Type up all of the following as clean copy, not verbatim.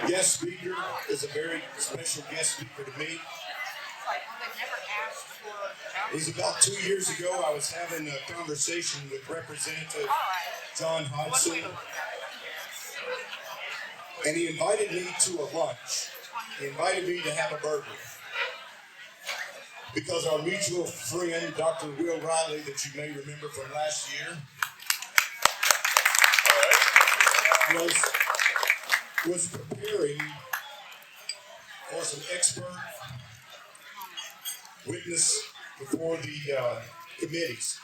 guest speaker is a very special guest speaker to me. It was about 2 years ago. I was having a conversation with Representative John Hodgson, and he invited me to a lunch. He invited me to have a burger because our mutual friend, Dr. Will Riley, that you may remember from last year, was preparing for some expert witness before the committees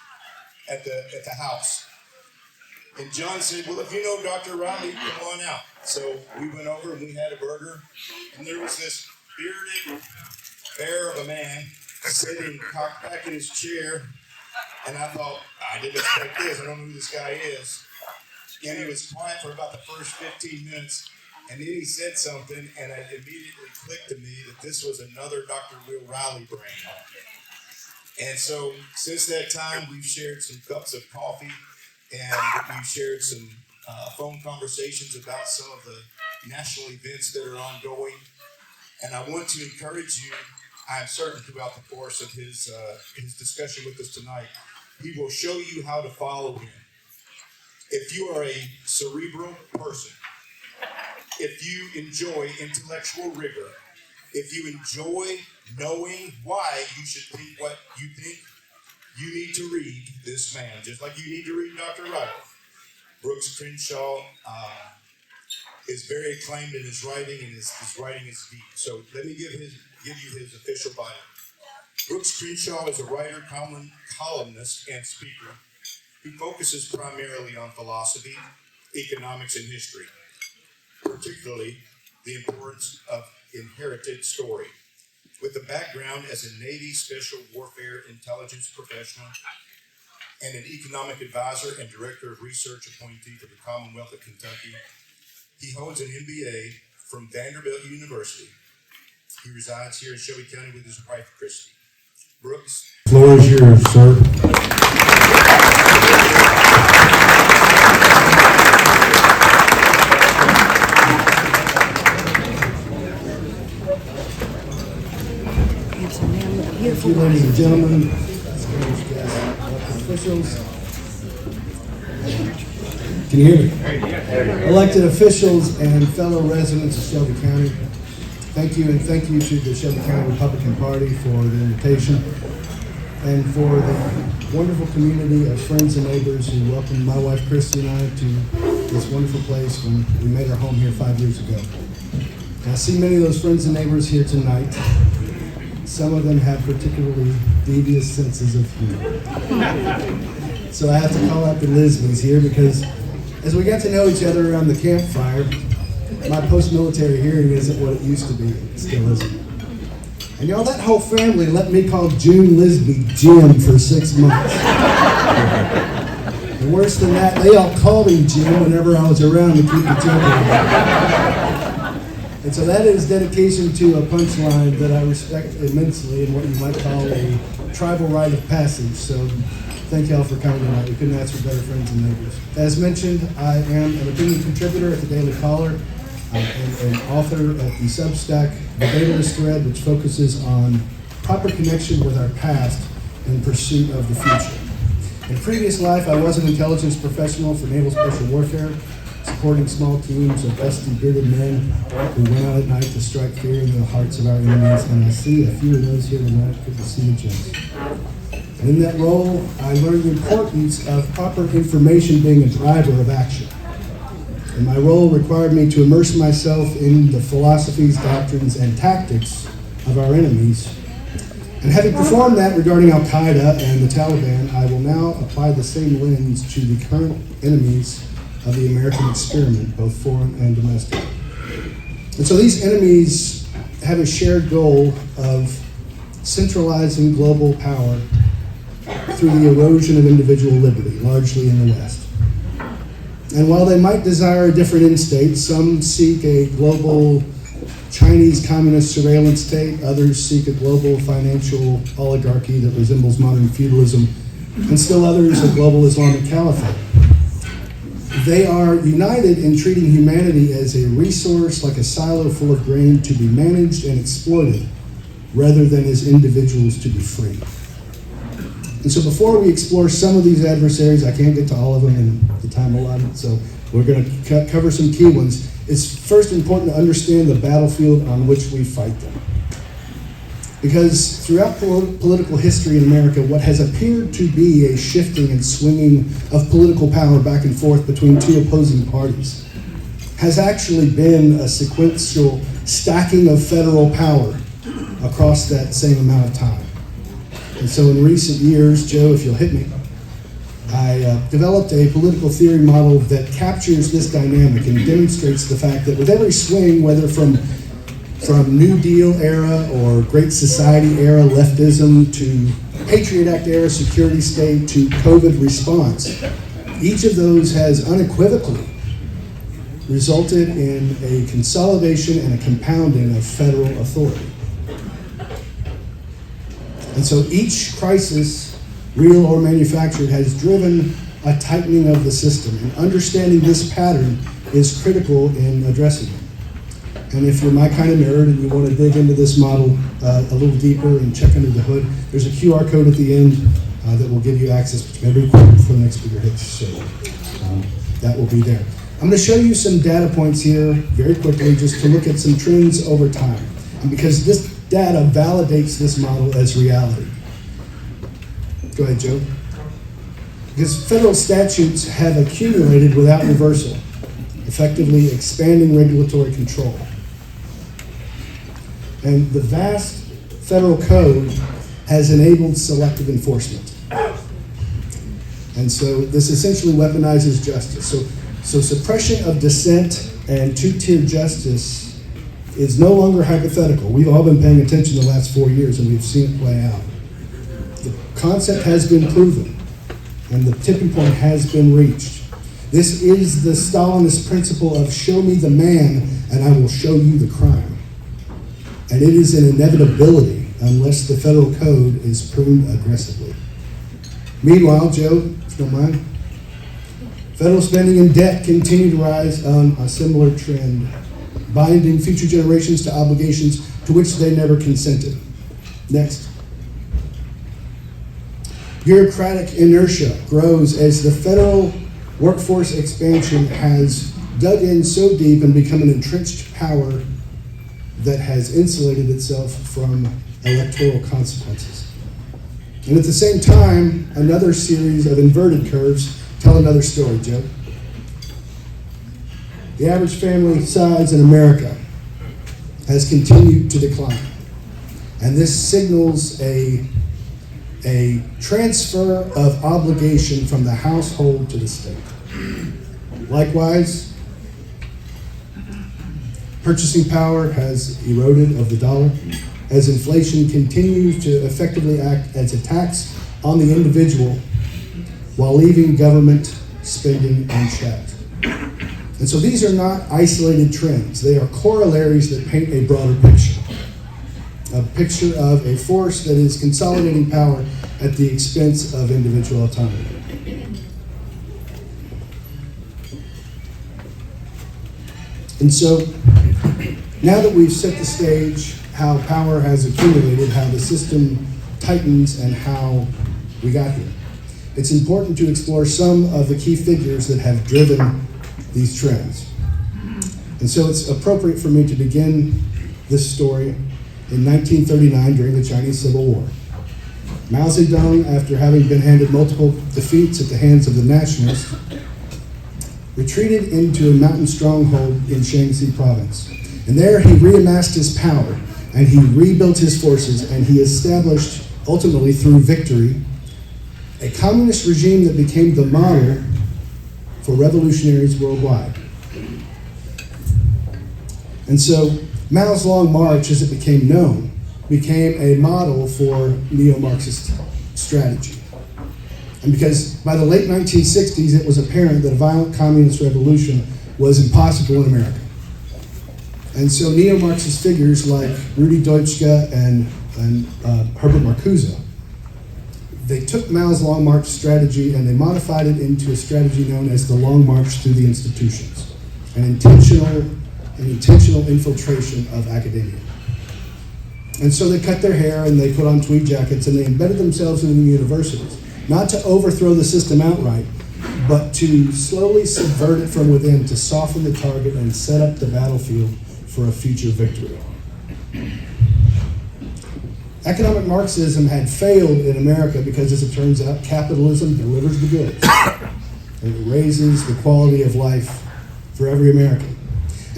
at the House. And John said, well, if you know Dr. Riley, come on out. So we went over and we had a burger, and there was this bearded bear of a man sitting cocked back in his chair, and I thought, I didn't expect this. I don't know who this guy is. And he was quiet for about the first 15 minutes, and then he said something, and it immediately clicked to me that this was another Dr. Will Riley brain. And so since that time, we've shared some cups of coffee, and we've shared some phone conversations about some of the national events that are ongoing. And I want to encourage you, I'm certain throughout the course of his discussion with us tonight, he will show you how to follow him. If you are a cerebral person, if you enjoy intellectual rigor, if you enjoy knowing why you should think what you think, you need to read this man, just like you need to read Dr. Riley. Brooks Crenshaw is very acclaimed in his writing, and his writing is deep. So let me give you his official bio. Brooks Crenshaw is a writer, columnist, and speaker. He focuses primarily on philosophy, economics, and history, particularly the importance of inherited story. With a background as a Navy Special Warfare Intelligence professional and an economic advisor and director of research appointee for the Commonwealth of Kentucky, he holds an MBA from Vanderbilt University. He resides here in Shelby County with his wife, Christy. Brooks. The floor is yours, sir. Thank you, ladies and gentlemen, officials. Can you hear me? Elected officials and fellow residents of Shelby County, thank you, and thank you to the Shelby County Republican Party for the invitation and for the wonderful community of friends and neighbors who welcomed my wife Christy and I to this wonderful place when we made our home here 5 years ago. And I see many of those friends and neighbors here tonight. Some of them have particularly devious senses of humor. So I have to call out the Lisbys here because as we got to know each other around the campfire, my post-military hearing isn't what it used to be. It still isn't. And y'all, that whole family let me call June Lisby Jim for 6 months. And worse than that, they all called him Jim whenever I was around to keep the joke. And so that is dedication to a punchline that I respect immensely and what you might call a tribal rite of passage. So thank y'all for coming tonight. We couldn't ask for better friends and neighbors. As mentioned, I am an opinion contributor at the Daily Caller and an author at the Substack, The Dataless Thread, which focuses on proper connection with our past in pursuit of the future. In previous life, I was an intelligence professional for Naval Special Warfare, supporting small teams of dusty, bearded men who went out at night to strike fear in the hearts of our enemies. And I see a few of those here tonight. Good to see you, gents. And in that role, I learned the importance of proper information being a driver of action. And my role required me to immerse myself in the philosophies, doctrines, and tactics of our enemies. And having performed that regarding Al-Qaeda and the Taliban, I will now apply the same lens to the current enemies of the American experiment, both foreign and domestic. And so these enemies have a shared goal of centralizing global power through the erosion of individual liberty, largely in the West. And while they might desire a different end state, some seek a global Chinese communist surveillance state, others seek a global financial oligarchy that resembles modern feudalism, and still others a global Islamic caliphate. They are united in treating humanity as a resource, like a silo full of grain to be managed and exploited, rather than as individuals to be free. And so before we explore some of these adversaries, I can't get to all of them in the time allotted, so we're going to cover some key ones. It's first important to understand the battlefield on which we fight them. Because throughout political history in America, what has appeared to be a shifting and swinging of political power back and forth between two opposing parties has actually been a sequential stacking of federal power across that same amount of time. And so in recent years, Joe, if you'll hit me, I developed a political theory model that captures this dynamic and demonstrates the fact that with every swing, whether from New Deal era or Great Society era leftism to Patriot Act era security state to COVID response, each of those has unequivocally resulted in a consolidation and a compounding of federal authority. And so each crisis, real or manufactured, has driven a tightening of the system. And understanding this pattern is critical in addressing it. And if you're my kind of nerd and you want to dig into this model a little deeper and check under the hood, there's a QR code at the end that will give you access to every quote before the next bigger hits. So that will be there. I'm going to show you some data points here very quickly just to look at some trends over time. And because this data validates this model as reality. Go ahead, Joe. Because federal statutes have accumulated without reversal, effectively expanding regulatory control. And the vast federal code has enabled selective enforcement. And so this essentially weaponizes justice. So suppression of dissent and two-tier justice is no longer hypothetical. We've all been paying attention the last 4 years and we've seen it play out. The concept has been proven and the tipping point has been reached. This is the Stalinist principle of show me the man and I will show you the crime. And it is an inevitability unless the federal code is pruned aggressively. Meanwhile, Joe, if you don't mind, federal spending and debt continue to rise on a similar trend, binding future generations to obligations to which they never consented. Next. Bureaucratic inertia grows as the federal workforce expansion has dug in so deep and become an entrenched power that has insulated itself from electoral consequences. And at the same time, another series of inverted curves tell another story, Joe. The average family size in America has continued to decline. And this signals a transfer of obligation from the household to the state. Likewise, purchasing power has eroded of the dollar as inflation continues to effectively act as a tax on the individual while leaving government spending unchecked. And so these are not isolated trends. They are corollaries that paint a broader picture. A picture of a force that is consolidating power at the expense of individual autonomy. And so, now that we've set the stage, how power has accumulated, how the system tightens, and how we got here, it's important to explore some of the key figures that have driven these trends. And so it's appropriate for me to begin this story in 1939 during the Chinese Civil War. Mao Zedong, after having been handed multiple defeats at the hands of the nationalists, retreated into a mountain stronghold in Shaanxi province. And there he reamassed his power, and he rebuilt his forces, and he established, ultimately through victory, a communist regime that became the model for revolutionaries worldwide. And so Mao's Long March, as it became known, became a model for Neo-Marxist strategy. And because by the late 1960s, it was apparent that a violent communist revolution was impossible in America. And so Neo-Marxist figures like Rudi Deutschke and Herbert Marcuse they took Mao's Long March strategy and they modified it into a strategy known as the Long March through the institutions, an intentional infiltration of academia. And so they cut their hair and they put on tweed jackets and they embedded themselves in the universities, not to overthrow the system outright, but to slowly subvert it from within, to soften the target and set up the battlefield for a future victory. Economic Marxism had failed in America because, as it turns out, capitalism delivers the goods. And it raises the quality of life for every American.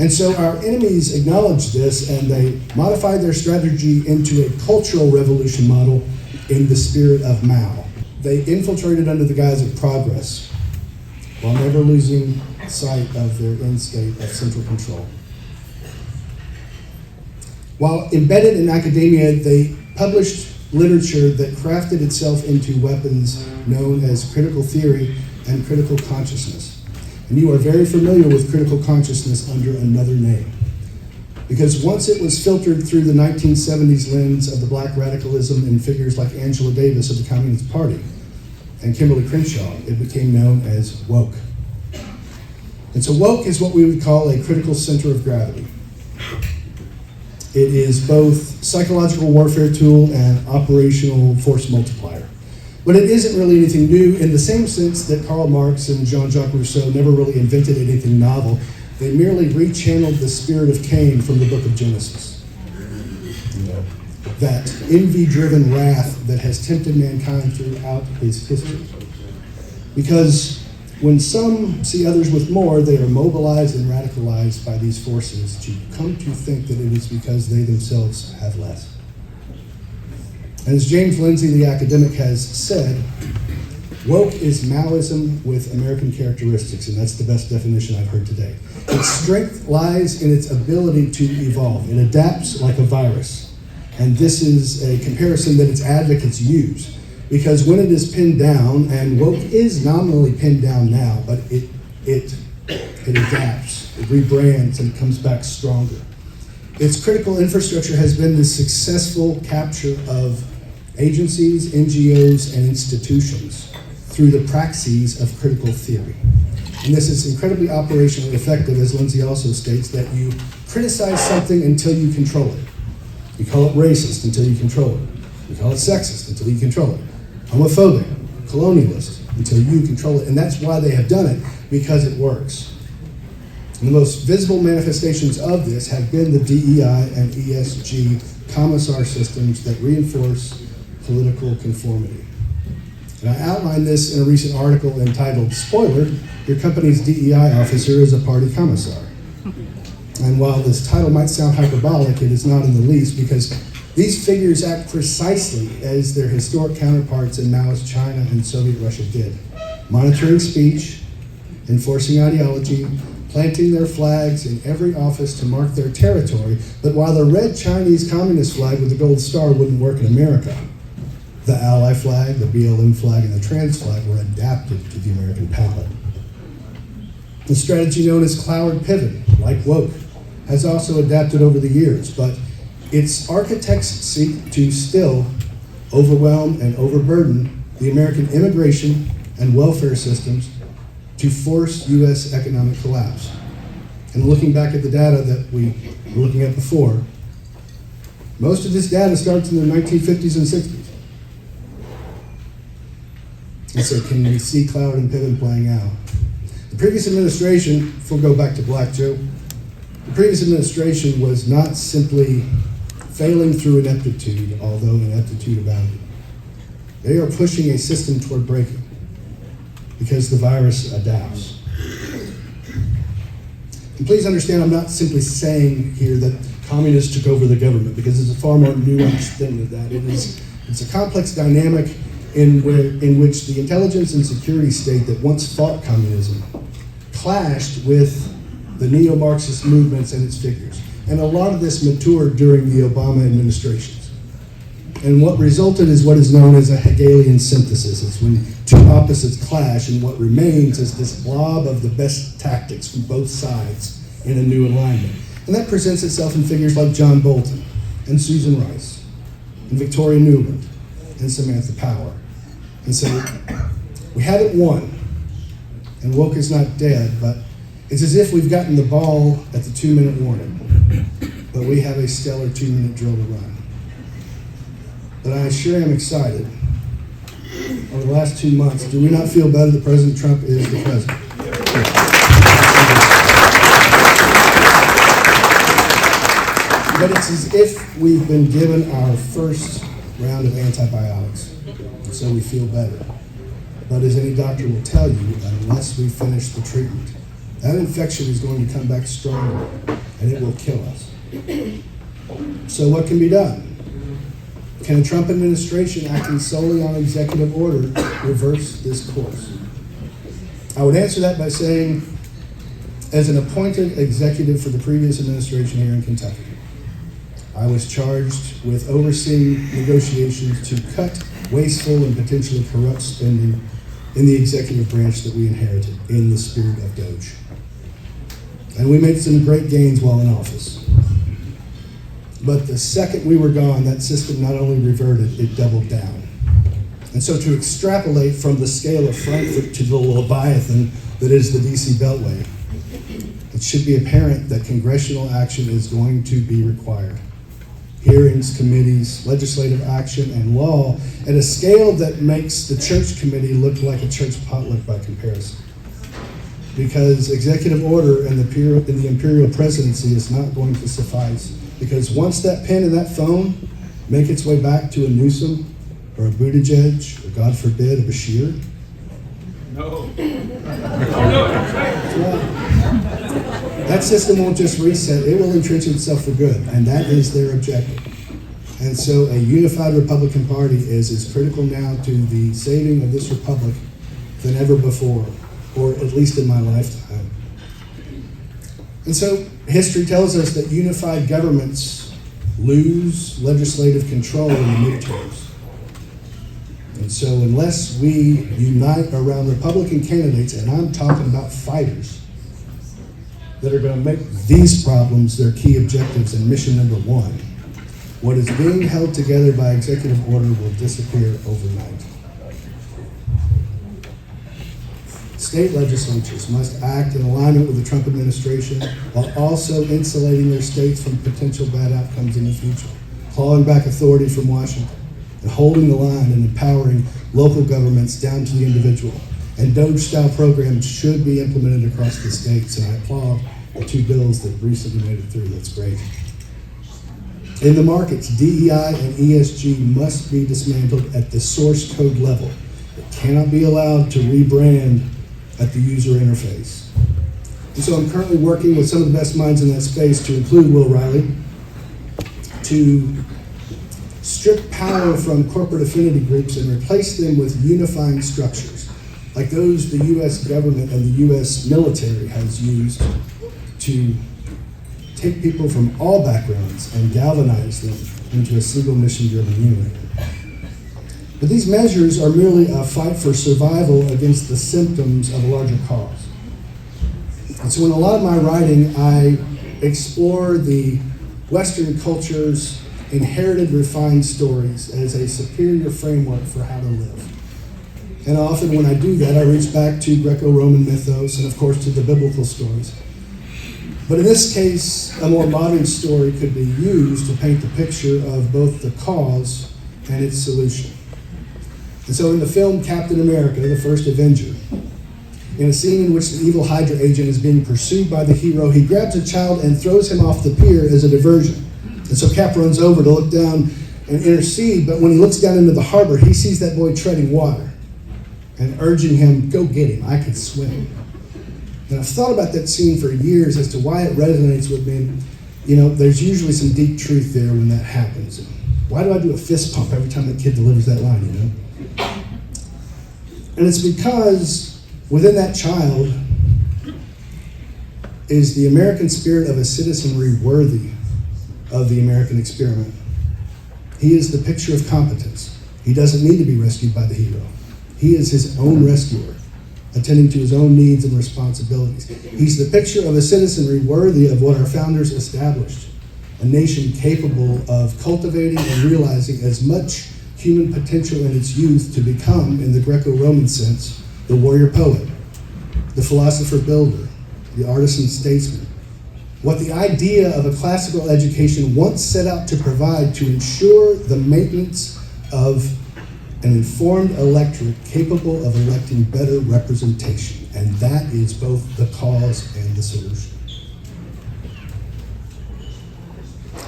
And so our enemies acknowledged this, and they modified their strategy into a cultural revolution model in the spirit of Mao. They infiltrated under the guise of progress, while never losing sight of their end state of central control. While embedded in academia, they published literature that crafted itself into weapons known as critical theory and critical consciousness. And you are very familiar with critical consciousness under another name. Because once it was filtered through the 1970s lens of the black radicalism in figures like Angela Davis of the Communist Party and Kimberly Crenshaw, it became known as woke. And so woke is what we would call a critical center of gravity. It is both psychological warfare tool and operational force multiplier. But it isn't really anything new in the same sense that Karl Marx and Jean-Jacques Rousseau never really invented anything novel. They merely rechanneled the spirit of Cain from the book of Genesis. That envy-driven wrath that has tempted mankind throughout his history. Because when some see others with more, they are mobilized and radicalized by these forces to come to think that it is because they themselves have less. And as James Lindsay, the academic, has said, woke is Maoism with American characteristics, and that's the best definition I've heard today. Its strength lies in its ability to evolve. It adapts like a virus. And this is a comparison that its advocates use. Because when it is pinned down, and woke is nominally pinned down now, but it adapts, it rebrands, and it comes back stronger. Its critical infrastructure has been the successful capture of agencies, NGOs, and institutions through the praxis of critical theory. And this is incredibly operationally effective, as Lindsay also states, that you criticize something until you control it. You call it racist until you control it. You call it sexist until you control it. Homophobic, colonialist, until you control it. And that's why they have done it, because it works. And the most visible manifestations of this have been the DEI and ESG commissar systems that reinforce political conformity. And I outlined this in a recent article entitled, Spoiler, Your Company's DEI Officer is a Party Commissar. And while this title might sound hyperbolic, it is not in the least, because these figures act precisely as their historic counterparts in Mao's China and Soviet Russia did, monitoring speech, enforcing ideology, planting their flags in every office to mark their territory. But while the red Chinese communist flag with the gold star wouldn't work in America, the Ally flag, the BLM flag, and the trans flag were adapted to the American palate. The strategy known as cloud pivot, like woke, has also adapted over the years, but its architects seek to still overwhelm and overburden the American immigration and welfare systems to force U.S. economic collapse. And looking back at the data that we were looking at before, most of this data starts in the 1950s and 60s. And so can we see cloud and pivot playing out? The previous administration, if we'll go back to Black Joe, the previous administration was not simply failing through ineptitude, although ineptitude abounded. They are pushing a system toward breaking because the virus adapts. And please understand, I'm not simply saying here that communists took over the government, because it's a far more nuanced thing than that. It's a complex dynamic in which the intelligence and security state that once fought communism clashed with the Neo-Marxist movements and its figures. And a lot of this matured during the Obama administrations. And what resulted is what is known as a Hegelian synthesis. It's when two opposites clash, and what remains is this blob of the best tactics from both sides in a new alignment. And that presents itself in figures like John Bolton, and Susan Rice, and Victoria Nuland, and Samantha Power. And so we haven't won, and woke is not dead, but it's as if we've gotten the ball at the 2-minute warning, but we have a stellar 2-minute drill to run. But I sure am excited. Over the last 2 months, do we not feel better that President Trump is the president? But it's as if we've been given our first round of antibiotics, so we feel better. But as any doctor will tell you, unless we finish the treatment, that infection is going to come back stronger, and it will kill us. So what can be done? Can a Trump administration acting solely on executive order reverse this course? I would answer that by saying, as an appointed executive for the previous administration here in Kentucky, I was charged with overseeing negotiations to cut wasteful and potentially corrupt spending in the executive branch that we inherited in the spirit of Doge. And we made some great gains while in office. But the second we were gone, that system not only reverted, it doubled down. And so to extrapolate from the scale of Frankfurt to the Leviathan that is the DC Beltway, it should be apparent that congressional action is going to be required. Hearings, committees, legislative action, and law at a scale that makes the church committee look like a church potluck by comparison. Because executive order and the imperial presidency is not going to suffice. Because once that pen and that phone make its way back to a Newsom or a Buttigieg, or God forbid, a Bashir. No. That's right. That system won't just reset, it will entrench itself for good, and that is their objective. And so a unified Republican Party is as critical now to the saving of this republic than ever before, or at least in my lifetime. And so history tells us that unified governments lose legislative control in the midterms. And so unless we unite around Republican candidates, and I'm talking about fighters, that are going to make these problems their key objectives and mission number one, what is being held together by executive order will disappear overnight. State legislatures must act in alignment with the Trump administration while also insulating their states from potential bad outcomes in the future, clawing back authority from Washington, and holding the line and empowering local governments down to the individual. And Doge-style programs should be implemented across the states, and I applaud the 2 bills that recently made it through. That's great. In the markets, DEI and ESG must be dismantled at the source code level. It cannot be allowed to rebrand at the user interface. And so I'm currently working with some of the best minds in that space, to include Will Riley, to strip power from corporate affinity groups and replace them with unifying structures, like those the U.S. government and the U.S. military has used to take people from all backgrounds and galvanize them into a single mission-driven unit. But these measures are merely a fight for survival against the symptoms of a larger cause. And so in a lot of my writing, I explore the Western culture's inherited refined stories as a superior framework for how to live. And often when I do that, I reach back to Greco-Roman mythos and of course to the biblical stories. But in this case, a more modern story could be used to paint the picture of both the cause and its solution. And so in the film Captain America, the First Avenger, in a scene in which the evil Hydra agent is being pursued by the hero, he grabs a child and throws him off the pier as a diversion. And so Cap runs over to look down and intercede, but when he looks down into the harbor, he sees that boy treading water and urging him, go get him, I can swim. And I've thought about that scene for years as to why it resonates with me. You know, there's usually some deep truth there when that happens. Why do I do a fist pump every time that kid delivers that line, you know? And it's because within that child is the American spirit of a citizenry worthy of the American experiment. He is the picture of competence. He doesn't need to be rescued by the hero. He is his own rescuer, attending to his own needs and responsibilities. He's the picture of a citizenry worthy of what our founders established, a nation capable of cultivating and realizing as much human potential in its youth to become, in the Greco-Roman sense, the warrior poet, the philosopher builder, the artisan statesman. What the idea of a classical education once set out to provide to ensure the maintenance of an informed electorate capable of electing better representation. And that is both the cause and the solution.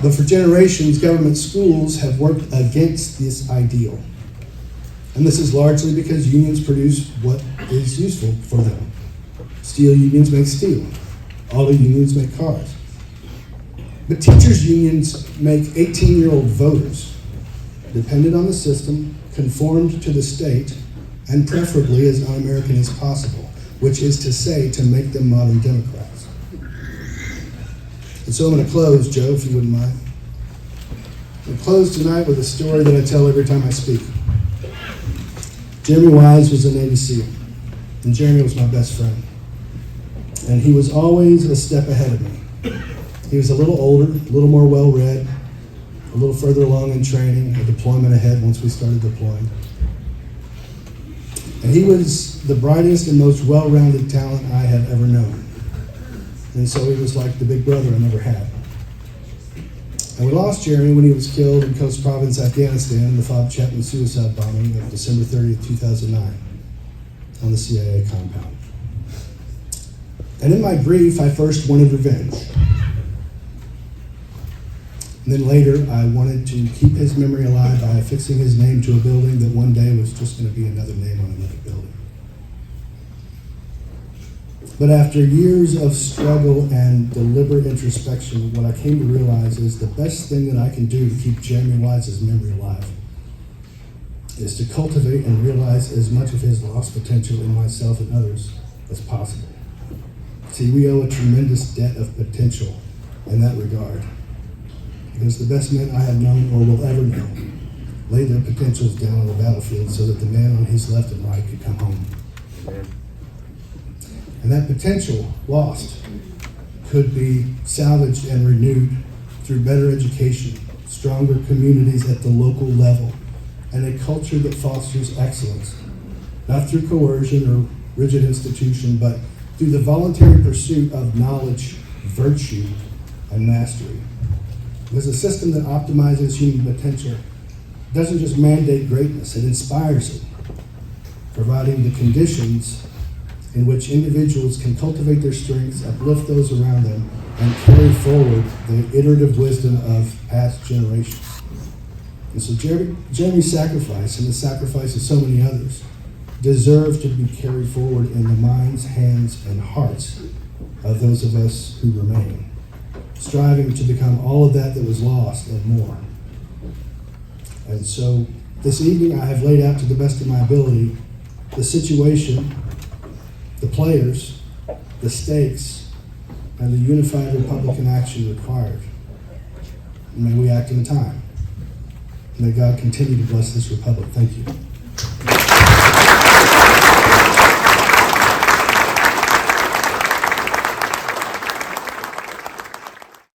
But for generations, government schools have worked against this ideal. And this is largely because unions produce what is useful for them. Steel unions make steel. Auto unions make cars. But teachers' unions make 18-year-old voters, dependent on the system, conformed to the state, and preferably as un-American as possible, which is to say, to make them modern Democrats. And so I'm going to close, Joe, if you wouldn't mind. I'm going to close tonight with a story that I tell every time I speak. Jeremy Wise was a Navy SEAL, and Jeremy was my best friend. And he was always a step ahead of me. He was a little older, a little more well-read, a little further along in training, a deployment ahead once we started deploying. And he was the brightest and most well-rounded talent I have ever known. And so he was like the big brother I never had. And we lost Jeremy when he was killed in Coast Province, Afghanistan, in the Fob Chapman suicide bombing of December 30th, 2009 on the CIA compound. And in my grief, I first wanted revenge. And then later, I wanted to keep his memory alive by affixing his name to a building that one day was just going to be another name on another building. But after years of struggle and deliberate introspection, what I came to realize is the best thing that I can do to keep Jeremy Wise's memory alive is to cultivate and realize as much of his lost potential in myself and others as possible. See, we owe a tremendous debt of potential in that regard, because the best men I have known or will ever know laid their potentials down on the battlefield so that the man on his left and right could come home. Amen. And that potential lost could be salvaged and renewed through better education, stronger communities at the local level, and a culture that fosters excellence, not through coercion or rigid institution, but through the voluntary pursuit of knowledge, virtue, and mastery. Because a system that optimizes human potential doesn't just mandate greatness, it inspires it, providing the conditions in which individuals can cultivate their strengths, uplift those around them, and carry forward the iterative wisdom of past generations. And so Jeremy's sacrifice, and the sacrifice of so many others, deserve to be carried forward in the minds, hands, and hearts of those of us who remain, striving to become all of that was lost and more. And so this evening I have laid out to the best of my ability the situation, the players, the stakes, and the unified Republican action required. And may we act in time. May God continue to bless this republic. Thank you.